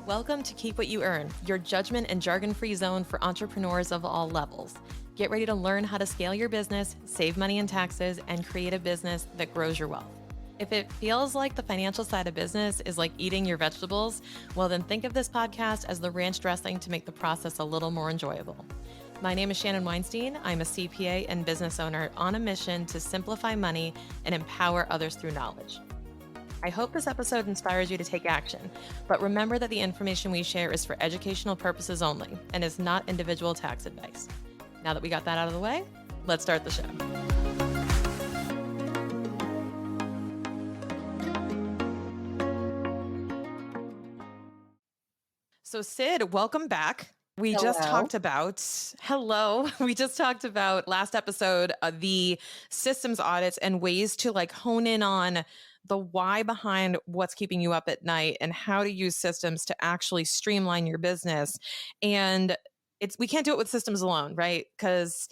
Welcome to Keep What You Earn, your judgment and jargon-free zone for entrepreneurs of all levels. Get ready to learn how to scale your business, save money and taxes, and create a business that grows your wealth. If it feels like the financial side of business is like eating your vegetables, well then think of this podcast as the ranch dressing to make the process a little more enjoyable. My name is Shannon Weinstein. I'm a CPA and business owner on a mission to simplify money and empower others through knowledge. I hope this episode inspires you to take action, but remember that the information we share is for educational purposes only and is not individual tax advice. Now that we got that out of the way, let's start the show. So Sid, welcome back. We just talked about last episode, the systems audits and ways to hone in on the why behind what's keeping you up at night and how to use systems to actually streamline your business. And we can't do it with systems alone, right? Because,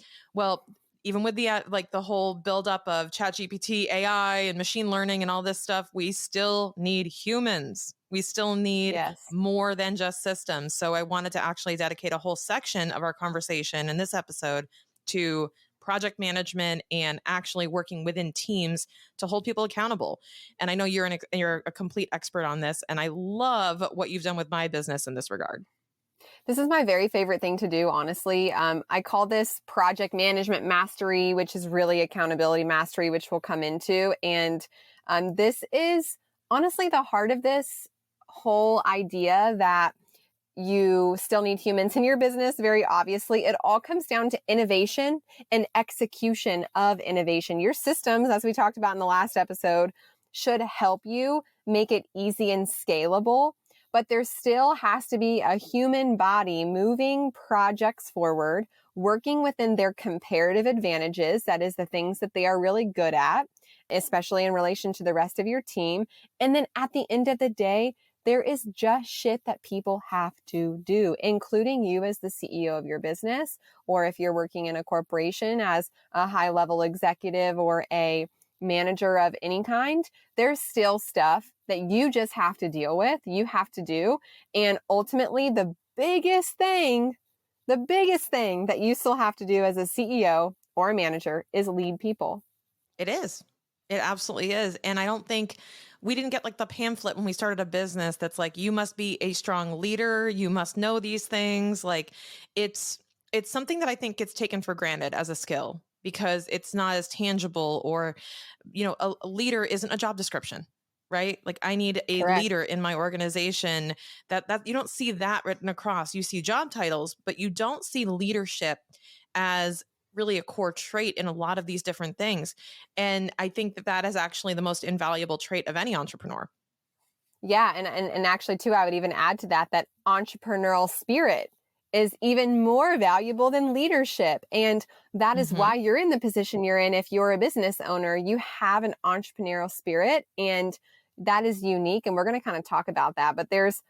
even with the whole buildup of ChatGPT, AI, and machine learning and all this stuff, we still need humans. We still need more than just systems. So I wanted to actually dedicate a whole section of our conversation in this episode to project management and actually working within teams to hold people accountable. And I know you're a complete expert on this, and I love what you've done with my business in this regard. This is my very favorite thing to do, honestly. I call this project management mastery, which is really accountability mastery, which we'll come into. And this is honestly the heart of this whole idea that you still need humans in your business. Very obviously, it all comes down to innovation and execution of innovation. Your systems, as we talked about in the last episode, should help you make it easy and scalable. But there still has to be a human body moving projects forward, working within their comparative advantages. That is the things that they are really good at, especially in relation to the rest of your team. And then at the end of the day, there is just shit that people have to do, including you as the CEO of your business, or if you're working in a corporation as a high-level executive or a manager of any kind, there's still stuff that you just have to deal with, you have to do. And ultimately, the biggest thing that you still have to do as a CEO or a manager is lead people. It is. It absolutely is. And I don't think we didn't get the pamphlet when we started a business that's you must be a strong leader. You must know these things. It's something that I think gets taken for granted as a skill because it's not as tangible, or, a leader isn't a job description, right? I need a leader in my organization that you don't see that written across. You see job titles, but you don't see leadership as really a core trait in a lot of these different things. And I think that is actually the most invaluable trait of any entrepreneur. Yeah. And actually too, I would even add to that entrepreneurial spirit is even more valuable than leadership. And that is why you're in the position you're in. If you're a business owner, you have an entrepreneurial spirit, and that is unique. And we're going to kind of talk about that. But there's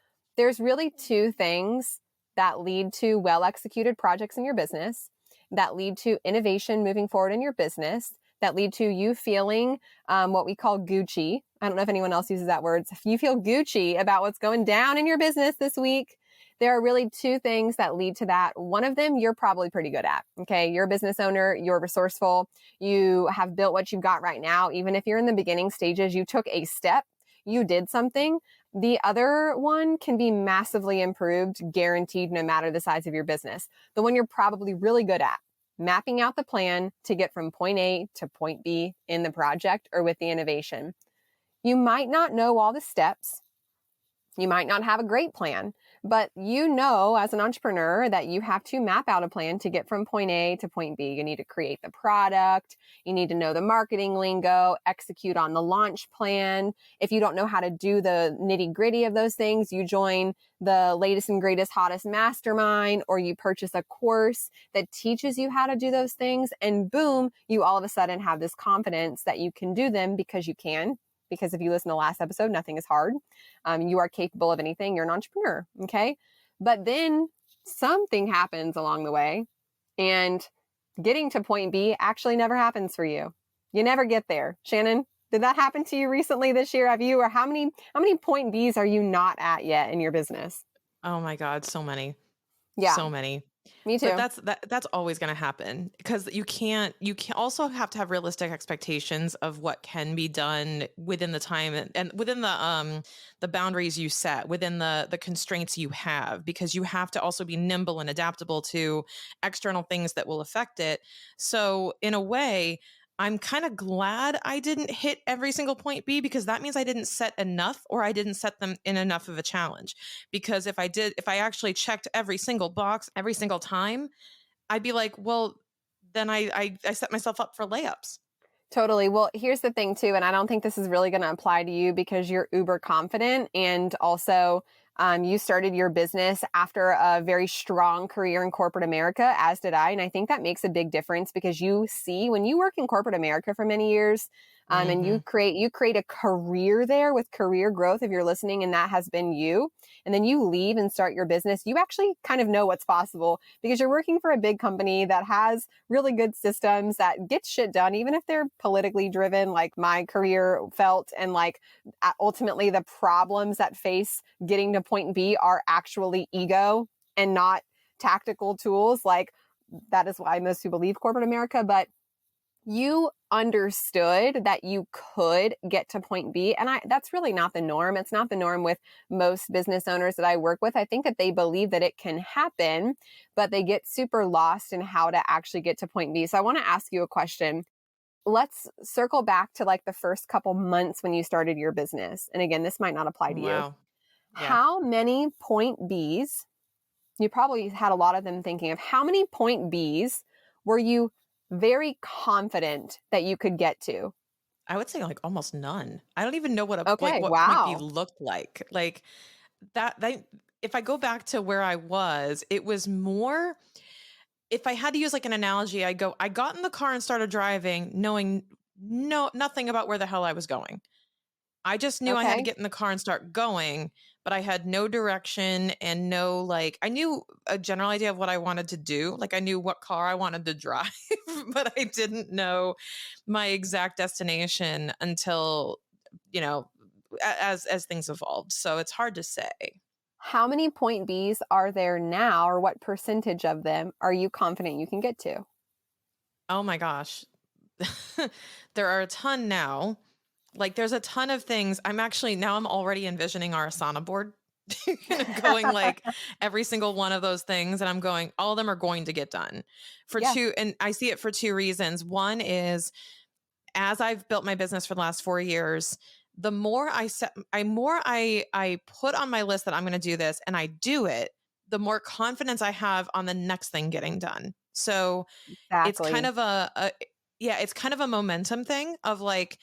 really two things that lead to well-executed projects in your business, that lead to innovation moving forward in your business, that lead to you feeling what we call Gucci. I don't know if anyone else uses that word. If you feel Gucci about what's going down in your business this week, there are really two things that lead to that. One of them, you're probably pretty good at. Okay. You're a business owner. You're resourceful. You have built what you've got right now. Even if you're in the beginning stages, you took a step, you did something. The other one can be massively improved, guaranteed, no matter the size of your business. The one you're probably really good at, mapping out the plan to get from point A to point B in the project or with the innovation. You might not know all the steps. You might not have a great plan, but you know as an entrepreneur that you have to map out a plan to get from point A to point B. You need to create the product. You need to know the marketing lingo, execute on the launch plan. If you don't know how to do the nitty gritty of those things, you join the latest and greatest, hottest mastermind, or you purchase a course that teaches you how to do those things. And boom, you all of a sudden have this confidence that you can do them because you can. Because if you listen to the last episode, nothing is hard. You are capable of anything. You're an entrepreneur. Okay. But then something happens along the way, and getting to point B actually never happens for you. You never get there. Shannon, did that happen to you recently this year? Have you, or how many point Bs are you not at yet in your business? Oh my God, so many. Yeah, So many. me But too. that's always gonna happen because you can also have to have realistic expectations of what can be done within the time and within the boundaries you set, within the constraints you have, because you have to also be nimble and adaptable to external things that will affect it. So in a way, I'm kind of glad I didn't hit every single point B because that means I didn't set enough or I didn't set them in enough of a challenge. Because if I actually checked every single box every single time, I'd be like, well, then I set myself up for layups. Totally. Well, here's the thing too, and I don't think this is really going to apply to you because you're uber confident, and also you started your business after a very strong career in corporate America, as did I. And I think that makes a big difference because you see, when you work in corporate America for many years, and Hmm. you create a career there with career growth, if you're listening, and that has been you, and then you leave and start your business, you actually kind of know what's possible because you're working for a big company that has really good systems that get shit done, even if they're politically driven, like my career felt. And like ultimately, the problems that face getting to point B are actually ego and not tactical tools. Like that is why most people leave corporate America. But you understood that you could get to point B. And that's really not the norm. It's not the norm with most business owners that I work with. I think that they believe that it can happen, but they get super lost in how to actually get to point B. So I want to ask you a question. Let's circle back to like the first couple months when you started your business. And again, this might not apply to you. Wow. Yeah. How many point Bs, you probably had a lot of them thinking of, how many point Bs were you very confident that you could get to? I would say like almost none. I don't even know Okay, what point B wow. looked like. Like that if I go back to where I was, it was more if I had to use like an analogy, I got in the car and started driving knowing nothing about where the hell I was going. I just knew I had to Okay. get in the car and start going, but I had no direction and no like I knew a general idea of what I wanted to do. Like I knew what car I wanted to drive, but I didn't know my exact destination until, you know, as things evolved. So it's hard to say. How many point Bs are there now, or what percentage of them are you confident you can get to? Oh my gosh. There are a ton now. Like there's a ton of things. I'm already envisioning our Asana board going like every single one of those things. And I'm going, all of them are going to get done for Yeah, two. And I see it for two reasons. One is as I've built my business for the last 4 years, the more I put on my list that I'm going to do this and I do it, the more confidence I have on the next thing getting done. So it's kind exactly. of a yeah, it's kind of a momentum thing of like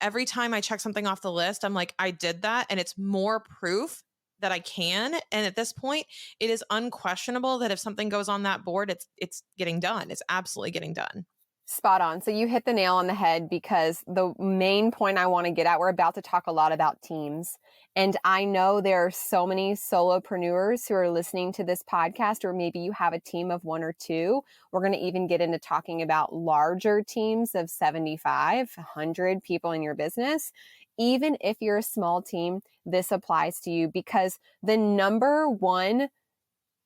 every time I check something off the list, I'm like, I did that. And it's more proof that I can. And at this point, it is unquestionable that if something goes on that board, it's getting done. It's absolutely getting done. Spot on. So you hit the nail on the head because the main point I want to get at, we're about to talk a lot about teams. And I know there are so many solopreneurs who are listening to this podcast, or maybe you have a team of one or two. We're going to even get into talking about larger teams of 75, 100 people in your business. Even if you're a small team, this applies to you because the number one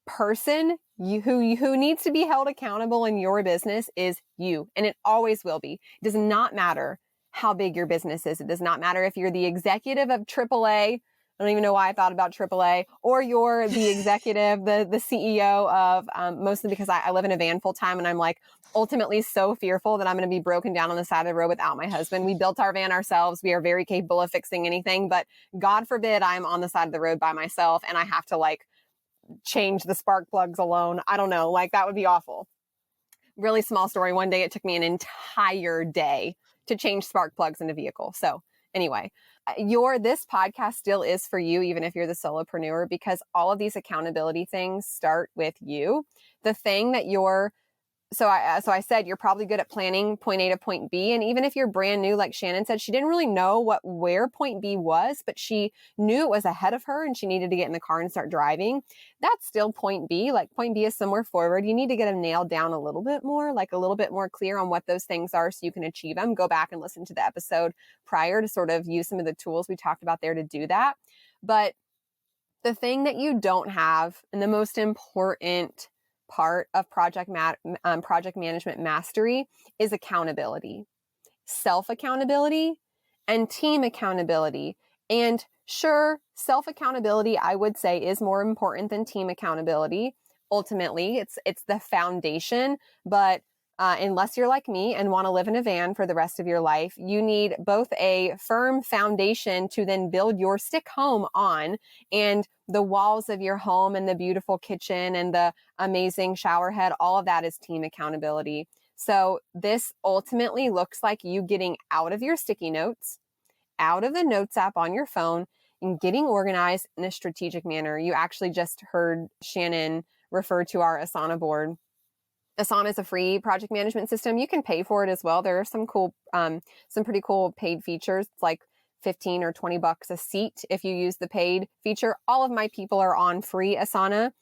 person who needs to be held accountable in your business is you, and it always will be. It does not matter how big your business is. It does not matter if you're the executive of AAA. I don't even know why I thought about AAA, or you're the executive, the CEO of, mostly because I live in a van full time, and I'm like ultimately so fearful that I'm going to be broken down on the side of the road without my husband. We built our van ourselves. We are very capable of fixing anything, but God forbid I'm on the side of the road by myself and I have to like change the spark plugs alone. I don't know. Like that would be awful. Really small story. One day it took me an entire day to change spark plugs in a vehicle. So anyway, this podcast still is for you, even if you're the solopreneur, because all of these accountability things start with you. The thing that you're so I said you're probably good at planning point A to point B. And even if you're brand new, like Shannon said, she didn't really know where point B was, but she knew it was ahead of her and she needed to get in the car and start driving. That's still point B. Like point B is somewhere forward. You need to get them nailed down a little bit more, like a little bit more clear on what those things are so you can achieve them. Go back and listen to the episode prior to sort of use some of the tools we talked about there to do that. But The thing that you don't have, and the most important part of project management mastery, is accountability, self-accountability, and team accountability. And sure, self-accountability, I would say, is more important than team accountability. Ultimately, it's the foundation, but unless you're like me and want to live in a van for the rest of your life, you need both a firm foundation to then build your stick home on, and the walls of your home and the beautiful kitchen and the amazing shower head, all of that is team accountability. So this ultimately looks like you getting out of your sticky notes, out of the notes app on your phone, and getting organized in a strategic manner. You actually just heard Shannon refer to our Asana board. Asana is a free project management system. You can pay for it as well. There are some pretty cool paid features. It's like 15 or 20 bucks a seat if you use the paid feature. All of my people are on free Asana.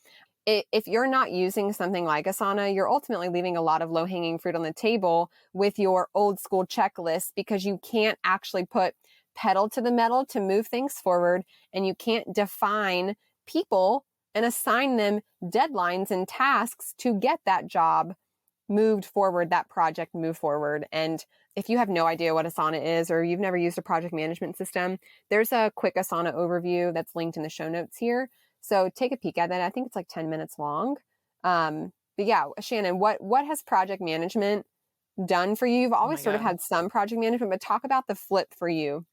If you're not using something like Asana, you're ultimately leaving a lot of low-hanging fruit on the table with your old school checklist, because you can't actually put pedal to the metal to move things forward, and you can't define people and assign them deadlines and tasks to get that job moved forward, that project moved forward. And if you have no idea what Asana is, or you've never used a project management system, there's a quick Asana overview that's linked in the show notes here. So take a peek at that. I think it's like 10 minutes long. But yeah, Shannon, what has project management done for you? You've Oh always my sort of God. had some project management, but talk about the flip for you.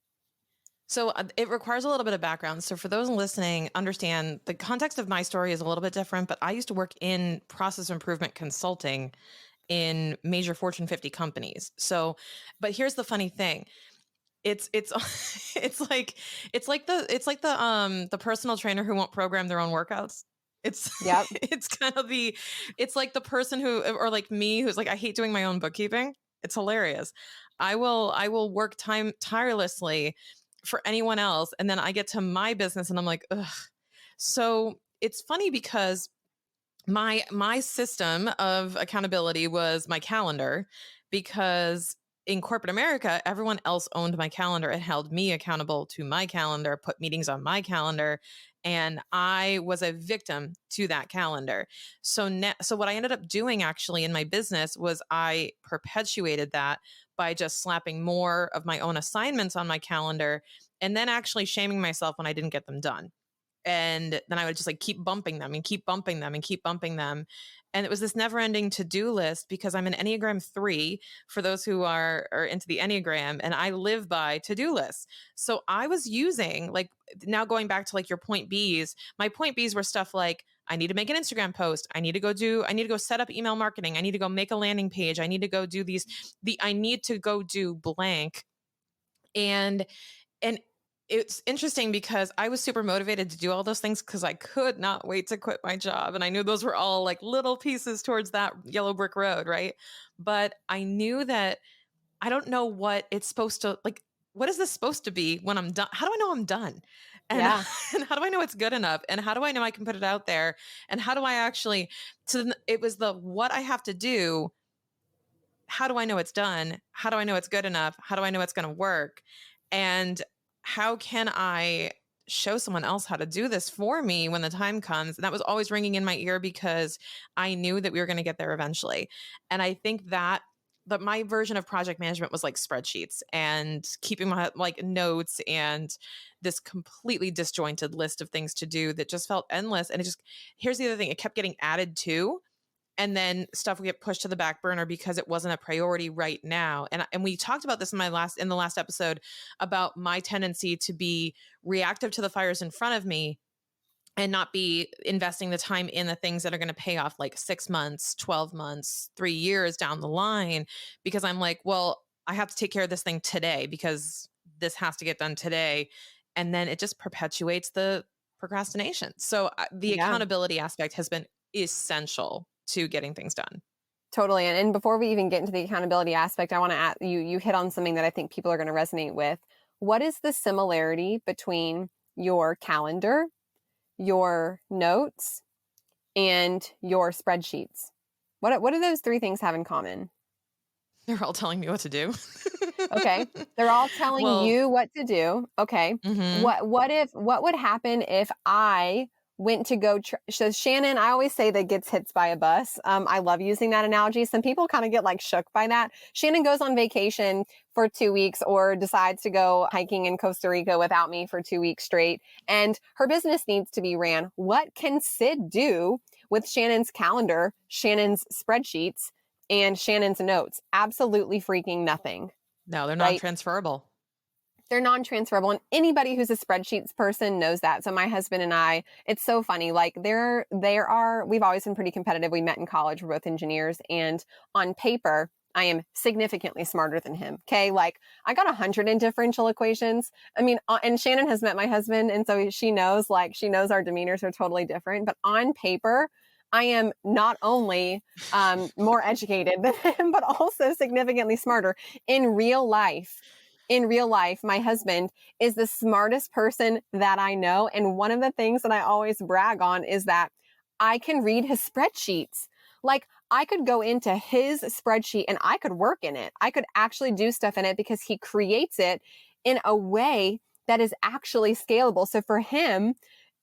So it requires a little bit of background. So for those listening, understand the context of my story is a little bit different, but I used to work in process improvement consulting in major Fortune 50 companies. So, but here's the funny thing. It's it's like the personal trainer who won't program their own workouts. It's Yep. it's kind of it's like the person who, or like me, who's like, I hate doing my own bookkeeping. It's hilarious. I will work tirelessly for anyone else, and then I get to my business and I'm like, ugh. So it's funny because my system of accountability was my calendar, because in corporate America, everyone else owned my calendar and held me accountable to my calendar, put meetings on my calendar, and I was a victim to that calendar. So what I ended up doing actually in my business was I perpetuated that by just slapping more of my own assignments on my calendar, and then actually shaming myself when I didn't get them done. And then I would just like keep bumping them and keep bumping them and keep bumping them. And it was this never ending to-do list, because I'm an Enneagram 3 for those who are into the Enneagram, and I live by to-do lists. So I was using, like, now going back to like your point Bs, my point Bs were stuff like, I need to make an Instagram post. I need to go set up email marketing. I need to go make a landing page. I need to go do I need to go do blank. And it's interesting because I was super motivated to do all those things because I could not wait to quit my job. And I knew those were all like little pieces towards that yellow brick road, right? But I knew that I don't know what it's supposed to like. What is this supposed to be when I'm done? How do I know I'm done? And, Yeah. and how do I know it's good enough? And how do I know I can put it out there? And how do I actually, so it was the what I have to do. How do I know it's done? How do I know it's good enough? How do I know it's going to work? And how can I show someone else how to do this for me when the time comes? And that was always ringing in my ear because I knew that we were going to get there eventually. And I think that my version of project management was like spreadsheets and keeping my like notes and this completely disjointed list of things to do that just felt endless. And here's the other thing, it kept getting added to, and then stuff would get pushed to the back burner because it wasn't a priority right now. And we talked about this in the last episode about my tendency to be reactive to the fires in front of me and not be investing the time in the things that are going to pay off like 6 months, 12 months, 3 years down the line, because I'm like, well, I have to take care of this thing today because this has to get done today. And then it just perpetuates the procrastination. So the Yeah. accountability aspect has been essential to getting things done. Totally. And before we even get into the accountability aspect, I want to add, you hit on something that I think people are going to resonate with. What is the similarity between your calendar, your notes, and your spreadsheets? What do those three things have in common? They're all telling me what to do. Okay. They're all telling Well, you what to do. Okay. mhm. What would happen if I went to go so Shannon, I always say that gets hit by a bus. I love using that analogy. Some people kind of get like shook by that. Shannon goes on vacation for 2 weeks or decides to go hiking in Costa Rica without me for 2 weeks straight, and her business needs to be ran. What can Sid do with Shannon's calendar, Shannon's spreadsheets, and Shannon's notes? Absolutely freaking nothing, No, they're right? non-transferable. They're non-transferable, and anybody who's a spreadsheets person knows that. So my husband and I, it's so funny. Like we've always been pretty competitive. We met in college. We're both engineers, and on paper, I am significantly smarter than him. Okay. Like I got 100 in differential equations. I mean, and Shannon has met my husband. And so she knows our demeanors are totally different, but on paper, I am not only more educated than him, but also significantly smarter in real life. In real life, my husband is the smartest person that I know. And one of the things that I always brag on is that I can read his spreadsheets. Like I could go into his spreadsheet and I could work in it. I could actually do stuff in it because he creates it in a way that is actually scalable. So for him,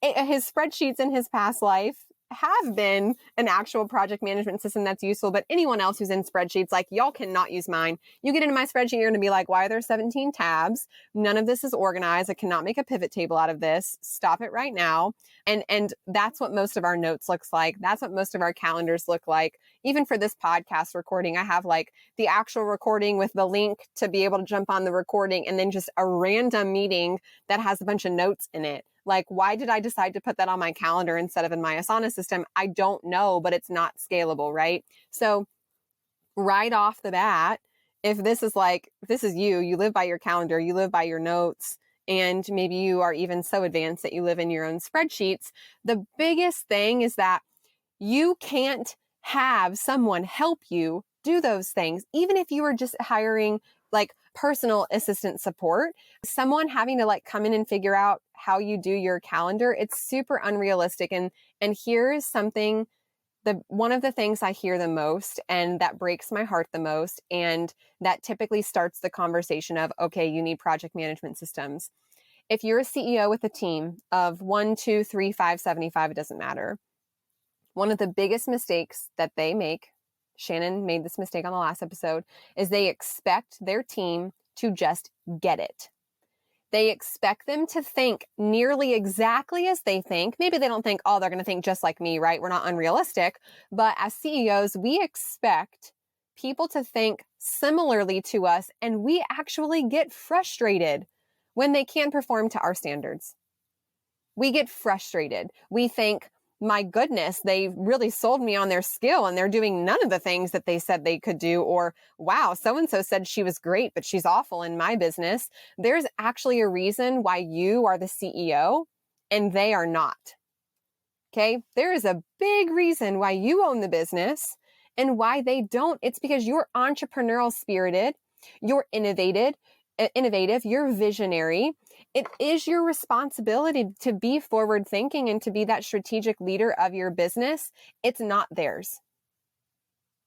his spreadsheets in his past life have been an actual project management system that's useful, but anyone else who's in spreadsheets, like y'all cannot use mine. You get into my spreadsheet, you're going to be like, why are there 17 tabs? None of this is organized. I cannot make a pivot table out of this. Stop it right now. And that's what most of our notes looks like. That's what most of our calendars look like. Even for this podcast recording, I have like the actual recording with the link to be able to jump on the recording, and then just a random meeting that has a bunch of notes in it. Like, why did I decide to put that on my calendar instead of in my Asana system? I don't know, but it's not scalable, right? So right off the bat, if this is you live by your calendar, you live by your notes, and maybe you are even so advanced that you live in your own spreadsheets, the biggest thing is that you can't have someone help you do those things. Even if you were just hiring like personal assistant support, someone having to like come in and figure out how you do your calendar, it's super unrealistic. And here's something, one of the things I hear the most and that breaks my heart the most, and that typically starts the conversation of, okay, you need project management systems. If you're a CEO with a team of 1, 2, 3, 5, 75, it doesn't matter. One of the biggest mistakes that they make, Shannon made this mistake on the last episode, is they expect their team to just get it. They expect them to think nearly exactly as they think. Maybe they don't think, oh, they're going to think just like me, right? We're not unrealistic. But as CEOs, we expect people to think similarly to us, and we actually get frustrated when they can't perform to our standards. We get frustrated. We think, my goodness, they really sold me on their skill and they're doing none of the things that they said they could do. Or, wow, so-and-so said she was great, but she's awful in my business. There's actually a reason why you are the CEO and they are not. Okay. There is a big reason why you own the business and why they don't. It's because you're entrepreneurial spirited, you're innovative, you're visionary. It is your responsibility to be forward thinking and to be that strategic leader of your business. It's not theirs.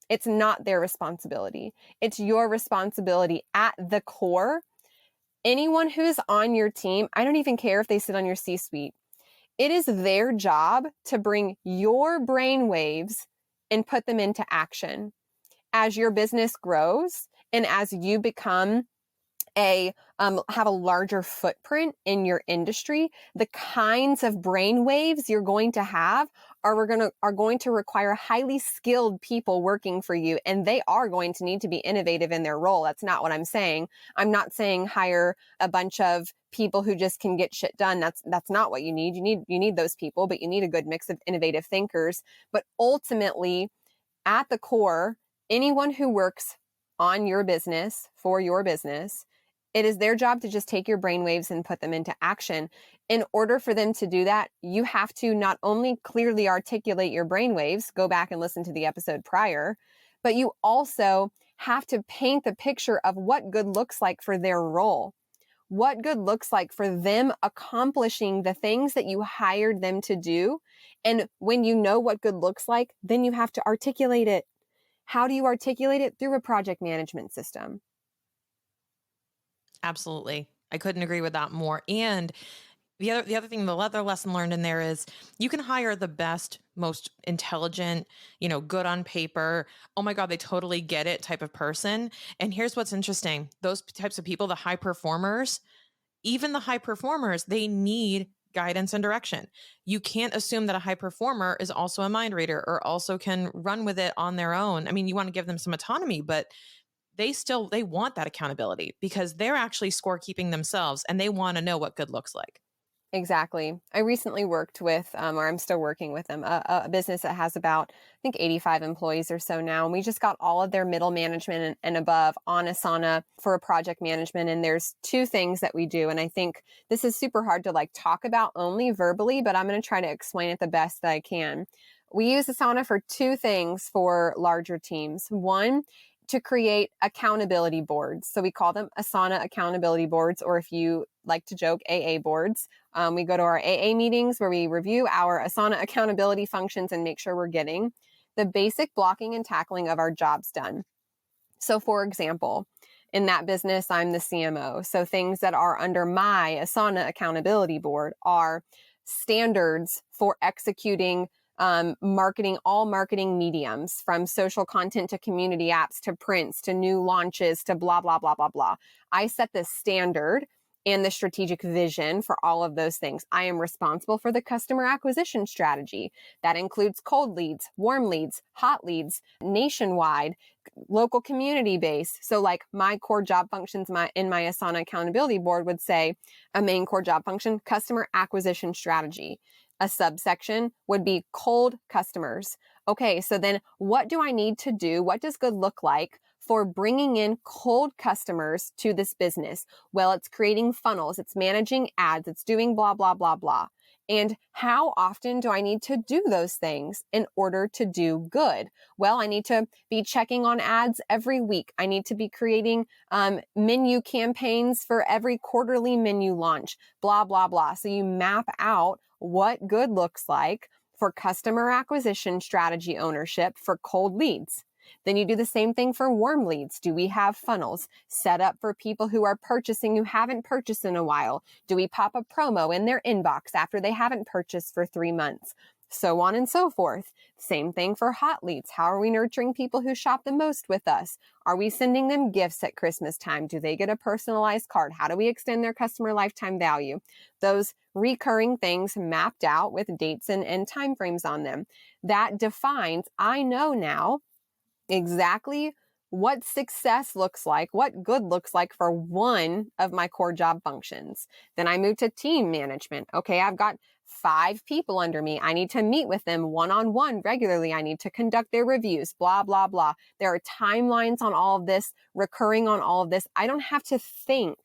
It's not their responsibility. It's your responsibility at the core. Anyone who's on your team, I don't even care if they sit on your C-suite. It is their job to bring your brain waves and put them into action. As your business grows and as you become have a larger footprint in your industry, the kinds of brain waves you're going to have are going to require highly skilled people working for you, and they are going to need to be innovative in their role. That's not what I'm saying. I'm not saying hire a bunch of people who just can get shit done. That's not what you need. You need those people, but you need a good mix of innovative thinkers. But ultimately, at the core, anyone who works on your business, for your business, it is their job to just take your brainwaves and put them into action. In order for them to do that, you have to not only clearly articulate your brainwaves, go back and listen to the episode prior, but you also have to paint the picture of what good looks like for their role, what good looks like for them accomplishing the things that you hired them to do. And when you know what good looks like, then you have to articulate it. How do you articulate it? Through a project management system. Absolutely. I couldn't agree with that more. And the other thing, the other lesson learned in there is you can hire the best, most intelligent, good on paper. Oh my God, they totally get it type of person. And here's what's interesting. Those types of people, the high performers, even the high performers, they need guidance and direction. You can't assume that a high performer is also a mind reader or also can run with it on their own. I mean, you want to give them some autonomy, but they want that accountability because they're actually scorekeeping themselves and they want to know what good looks like. Exactly. I recently worked with, or I'm still working with them, a business that has about, I think, 85 employees or so now. And we just got all of their middle management and above on Asana for a project management. And there's two things that we do. And I think this is super hard to like talk about only verbally, but I'm going to try to explain it the best that I can. We use Asana for two things for larger teams. One, to create accountability boards. So we call them Asana accountability boards, or if you like to joke, AA boards. We go to our AA meetings where we review our Asana accountability functions and make sure we're getting the basic blocking and tackling of our jobs done. So for example, in that business, I'm the CMO. So things that are under my Asana accountability board are standards for executing marketing, all marketing mediums, from social content to community apps to prints to new launches to blah, blah, blah, blah, blah. I set the standard and the strategic vision for all of those things. I am responsible for the customer acquisition strategy. That includes cold leads, warm leads, hot leads, nationwide, local community base. So like my core job functions in my Asana accountability board would say a main core job function, customer acquisition strategy. A subsection would be cold customers. Okay, so then what do I need to do? What does good look like for bringing in cold customers to this business? Well, it's creating funnels, it's managing ads, it's doing blah, blah, blah, blah. And how often do I need to do those things in order to do good? Well, I need to be checking on ads every week. I need to be creating menu campaigns for every quarterly menu launch, blah, blah, blah. So you map out what good looks like for customer acquisition strategy ownership for cold leads. Then you do the same thing for warm leads. Do we have funnels set up for people who are purchasing who haven't purchased in a while? Do we pop a promo in their inbox after they haven't purchased for 3 months? So on and so forth. Same thing for hot leads. How are we nurturing people who shop the most with us? Are we sending them gifts at Christmas time? Do they get a personalized card? How do we extend their customer lifetime value? Those recurring things mapped out with dates and timeframes on them. That defines, I know now exactly what success looks like, what good looks like for one of my core job functions. Then I move to team management. Okay, I've got 5 people under me. I need to meet with them one-on-one regularly. I need to conduct their reviews, blah, blah, blah. There are timelines on all of this, recurring on all of this. I don't have to think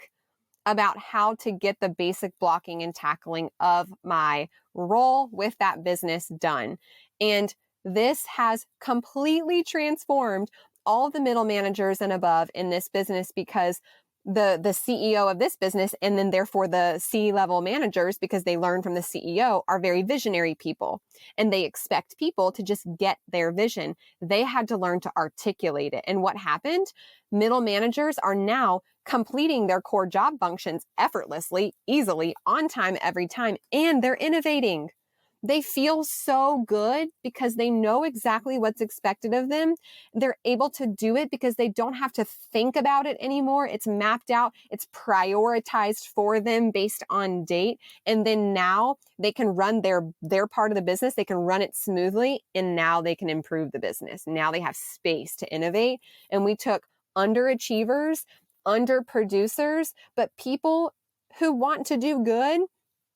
about how to get the basic blocking and tackling of my role with that business done. And this has completely transformed all the middle managers and above in this business, because the CEO of this business, and then therefore the C-level managers, because they learn from the CEO, are very visionary people, and they expect people to just get their vision. They had to learn to articulate it. And what happened? Middle managers are now completing their core job functions effortlessly, easily, on time, every time, and they're innovating. They feel so good because they know exactly what's expected of them. They're able to do it because they don't have to think about it anymore. It's mapped out. It's prioritized for them based on date. And then now they can run their part of the business. They can run it smoothly. And now they can improve the business. Now they have space to innovate. And we took underachievers, underproducers, but people who want to do good,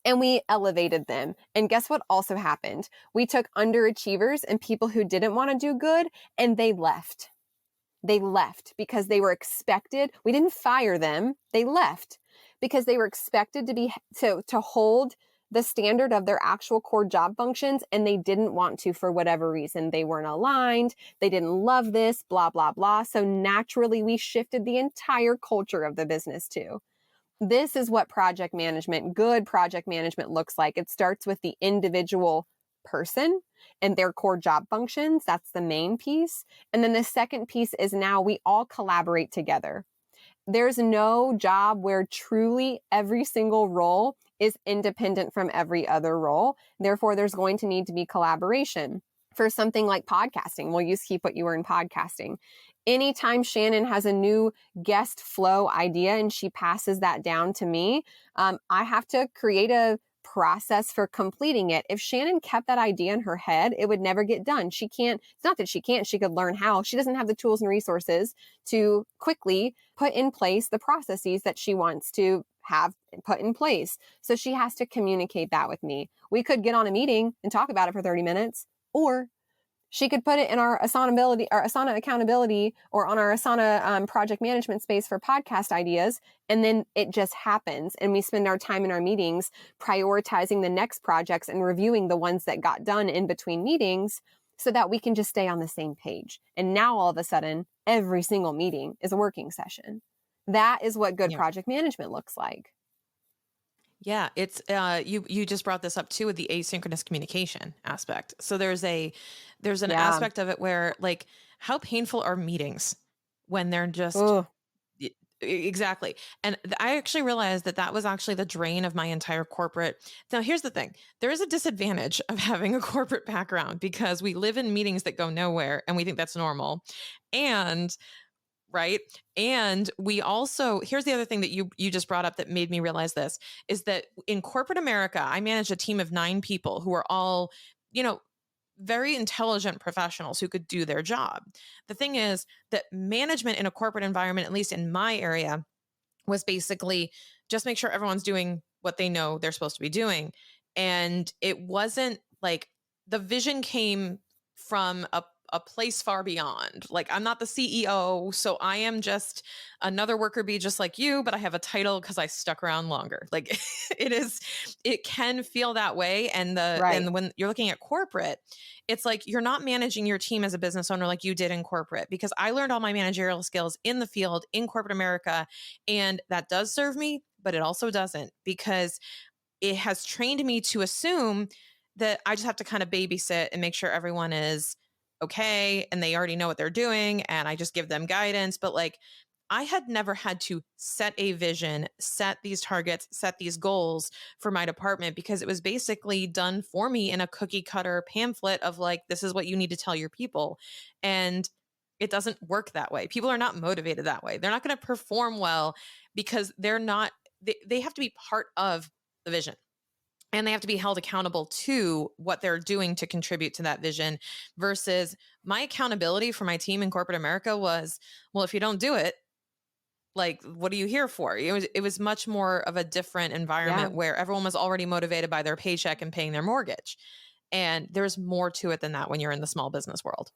and we elevated them. And guess what also happened? We took underachievers and people who didn't want to do good, and they left. They left because they were expected. We didn't fire them. They left because they were expected to hold the standard of their actual core job functions, and they didn't want to for whatever reason. They weren't aligned. They didn't love this, blah, blah, blah. So naturally, we shifted the entire culture of the business too. This is what project management, good project management, looks like. It starts with the individual person and their core job functions. That's the main piece. And then the second piece is now we all collaborate together. There's no job where truly every single role is independent from every other role. Therefore, there's going to need to be collaboration. For something like podcasting, we'll use Keep What You Earn podcasting. Anytime Shannon has a new guest flow idea and she passes that down to me, I have to create a process for completing it. If Shannon kept that idea in her head, it would never get done. She can't, it's not that she can't, she could learn how. She doesn't have the tools and resources to quickly put in place the processes that she wants to have put in place. So she has to communicate that with me. We could get on a meeting and talk about it for 30 minutes, or she could put it in our Asana accountability or on our Asana project management space for podcast ideas. And then it just happens. And we spend our time in our meetings prioritizing the next projects and reviewing the ones that got done in between meetings so that we can just stay on the same page. And now all of a sudden, every single meeting is a working session. That is what good project management looks like. Yeah, it's you just brought this up too with the asynchronous communication aspect. So there's an aspect of it where, like, how painful are meetings when they're just exactly. And I actually realized that was actually the drain of my entire corporate. Now, here's the thing. There is a disadvantage of having a corporate background because we live in meetings that go nowhere and we think that's normal. And right. And we also, here's the other thing that you just brought up that made me realize this is that in corporate America, I manage a team of 9 people who are all, very intelligent professionals who could do their job. The thing is that management in a corporate environment, at least in my area, was basically just make sure everyone's doing what they know they're supposed to be doing. And it wasn't like the vision came from a place far beyond. Like, I'm not the CEO, so I am just another worker bee just like you, but I have a title because I stuck around longer. Like it can feel that way. And and when you're looking at corporate, it's like you're not managing your team as a business owner like you did in corporate, because I learned all my managerial skills in the field in corporate America. And that does serve me, but it also doesn't, because it has trained me to assume that I just have to kind of babysit and make sure everyone is okay and they already know what they're doing and I just give them guidance. But like, I had never had to set a vision, set these targets, set these goals for my department, because it was basically done for me in a cookie cutter pamphlet of like, this is what you need to tell your people. And it doesn't work that way. People are not motivated that way. They're not going to perform well because they have to be part of the vision. And they have to be held accountable to what they're doing to contribute to that vision, versus my accountability for my team in corporate America was, well, if you don't do it, like, what are you here for? It was much more of a different environment where everyone was already motivated by their paycheck and paying their mortgage. And there's more to it than that when you're in the small business world.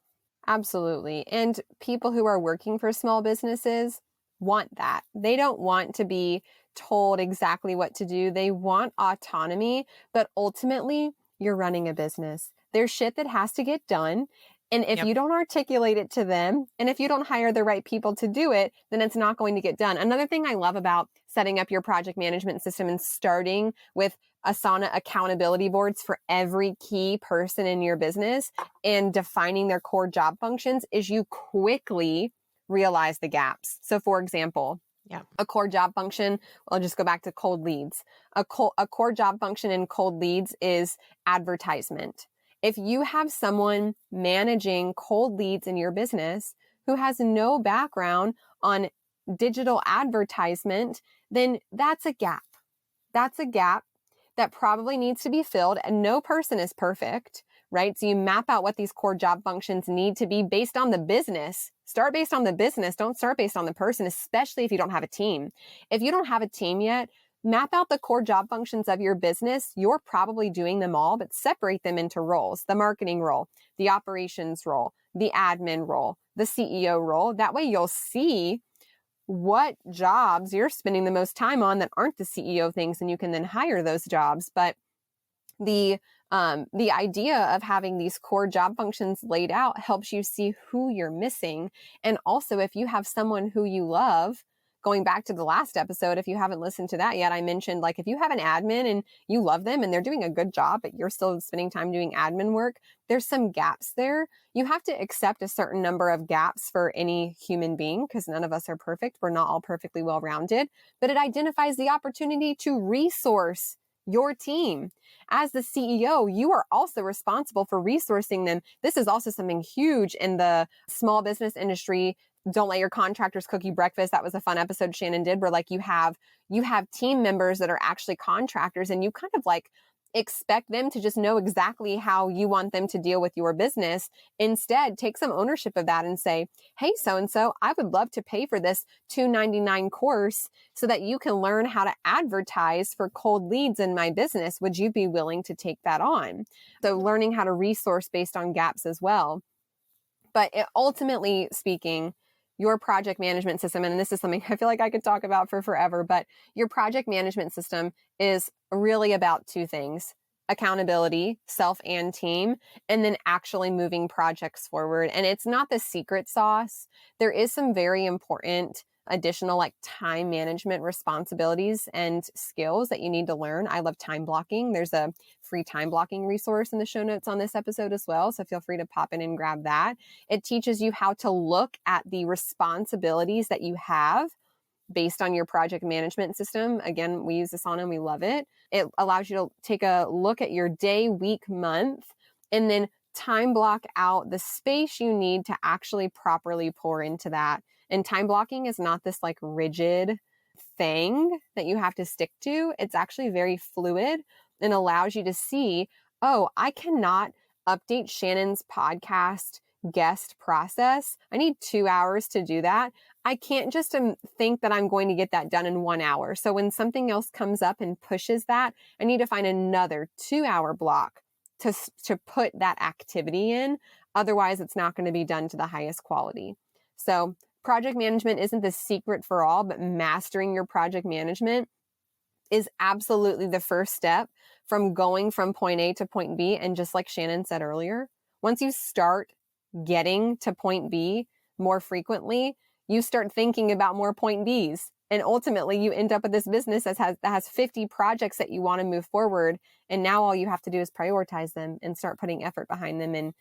Absolutely. And people who are working for small businesses want that. They don't want to be told exactly what to do. They want autonomy, but ultimately you're running a business. There's shit that has to get done. And if you don't articulate it to them, and if you don't hire the right people to do it, then it's not going to get done. Another thing I love about setting up your project management system and starting with Asana accountability boards for every key person in your business and defining their core job functions is you quickly realize the gaps. So for example, a core job function, I'll just go back to cold leads. A core job function in cold leads is advertisement. If you have someone managing cold leads in your business who has no background on digital advertisement, then that's a gap. That's a gap that probably needs to be filled, and no person is perfect, right? So you map out what these core job functions need to be based on the business. Start based on the business. Don't start based on the person, especially if you don't have a team. If you don't have a team yet, map out the core job functions of your business. You're probably doing them all, but separate them into roles: the marketing role, the operations role, the admin role, the CEO role. That way you'll see what jobs you're spending the most time on that aren't the CEO things, and you can then hire those jobs. But the idea of having these core job functions laid out helps you see who you're missing. And also, if you have someone who you love, going back to the last episode, if you haven't listened to that yet, I mentioned like if you have an admin and you love them and they're doing a good job, but you're still spending time doing admin work, there's some gaps there. You have to accept a certain number of gaps for any human being because none of us are perfect. We're not all perfectly well-rounded, but it identifies the opportunity to resource your team. As the CEO, you are also responsible for resourcing them. This is also something huge in the small business industry. Don't let your contractors cook you breakfast. That was a fun episode Shannon did where like you have team members that are actually contractors and you kind of like expect them to just know exactly how you want them to deal with your business. Instead, take some ownership of that and say, hey, so-and-so, I would love to pay for this $299 course so that you can learn how to advertise for cold leads in my business. Would you be willing to take that on? So learning how to resource based on gaps as well. But ultimately speaking, your project management system, and this is something I feel like I could talk about for forever, but your project management system is really about two things: accountability, self and team, and then actually moving projects forward. And it's not the secret sauce. There is some very important additional like time management responsibilities and skills that you need to learn. I love time blocking. There's a free time blocking resource in the show notes on this episode as well. So feel free to pop in and grab that. It teaches you how to look at the responsibilities that you have based on your project management system. Again, we use Asana and we love it. It allows you to take a look at your day, week, month, and then time block out the space you need to actually properly pour into that. And time blocking is not this like rigid thing that you have to stick to. It's actually very fluid and allows you to see, oh, I cannot update Shannon's podcast guest process. I need 2 hours to do that. I can't just think that I'm going to get that done in 1 hour. So when something else comes up and pushes that, I need to find another 2-hour block to put that activity in. Otherwise, it's not going to be done to the highest quality. So project management isn't the secret for all, but mastering your project management is absolutely the first step from going from point A to point B. And just like Shannon said earlier, once you start getting to point B more frequently, you start thinking about more point Bs. And ultimately, you end up with this business that has 50 projects that you want to move forward. And now all you have to do is prioritize them and start putting effort behind them. And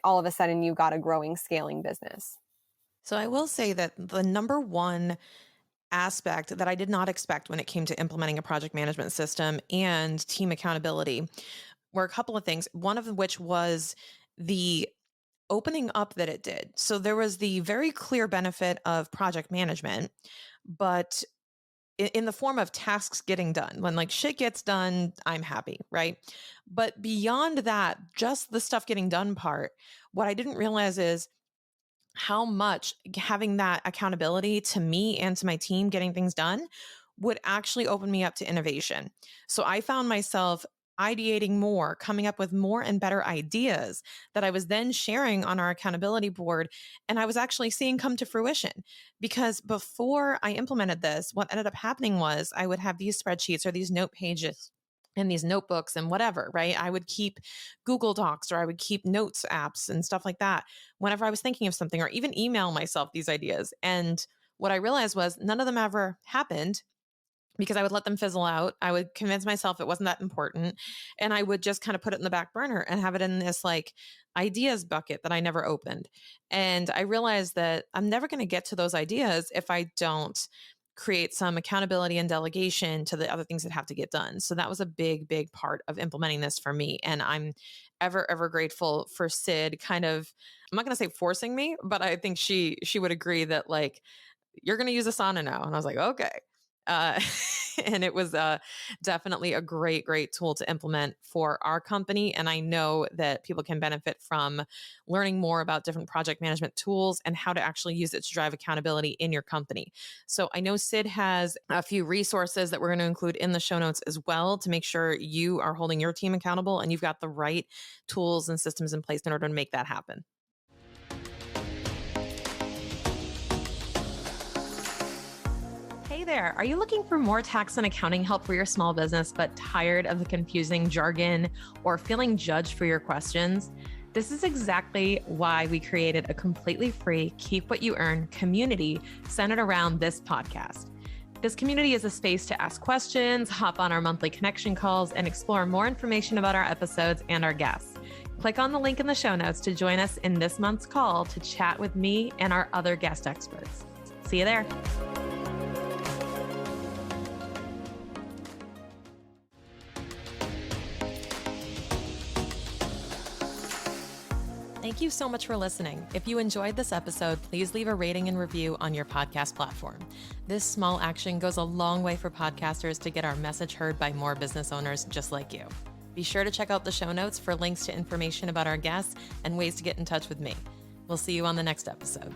all of a sudden, you've got a growing, scaling business. So I will say that the number one aspect that I did not expect when it came to implementing a project management system and team accountability were a couple of things, one of which was the opening up that it did. So there was the very clear benefit of project management, but in the form of tasks getting done. When like shit gets done, I'm happy, right? But beyond that, just the stuff getting done part, what I didn't realize is how much having that accountability to me and to my team getting things done would actually open me up to innovation. So I found myself ideating more, coming up with more and better ideas that I was then sharing on our accountability board. And I was actually seeing come to fruition because before I implemented this, what ended up happening was I would have these spreadsheets or these note pages and these notebooks and whatever, right? I would keep Google Docs or I would keep notes apps and stuff like that whenever I was thinking of something, or even email myself these ideas. And what I realized was none of them ever happened because I would let them fizzle out. I would convince myself it wasn't that important. And I would just kind of put it in the back burner and have it in this like ideas bucket that I never opened. And I realized that I'm never going to get to those ideas if I don't create some accountability and delegation to the other things that have to get done. So that was a big, big part of implementing this for me. And I'm ever, ever grateful for Sid kind of, I'm not going to say forcing me, but I think she would agree that like, you're going to use Asana now. And I was like, okay. Uh, and it was definitely a great, great tool to implement for our company. And I know that people can benefit from learning more about different project management tools and how to actually use it to drive accountability in your company. So I know Sid has a few resources that we're going to include in the show notes as well to make sure you are holding your team accountable and you've got the right tools and systems in place in order to make that happen. Hey there, are you looking for more tax and accounting help for your small business, but tired of the confusing jargon or feeling judged for your questions? This is exactly why we created a completely free Keep What You Earn community centered around this podcast. This community is a space to ask questions, hop on our monthly connection calls, and explore more information about our episodes and our guests. Click on the link in the show notes to join us in this month's call to chat with me and our other guest experts. See you there. Thank you so much for listening. If you enjoyed this episode, please leave a rating and review on your podcast platform. This small action goes a long way for podcasters to get our message heard by more business owners just like you. Be sure to check out the show notes for links to information about our guests and ways to get in touch with me. We'll see you on the next episode.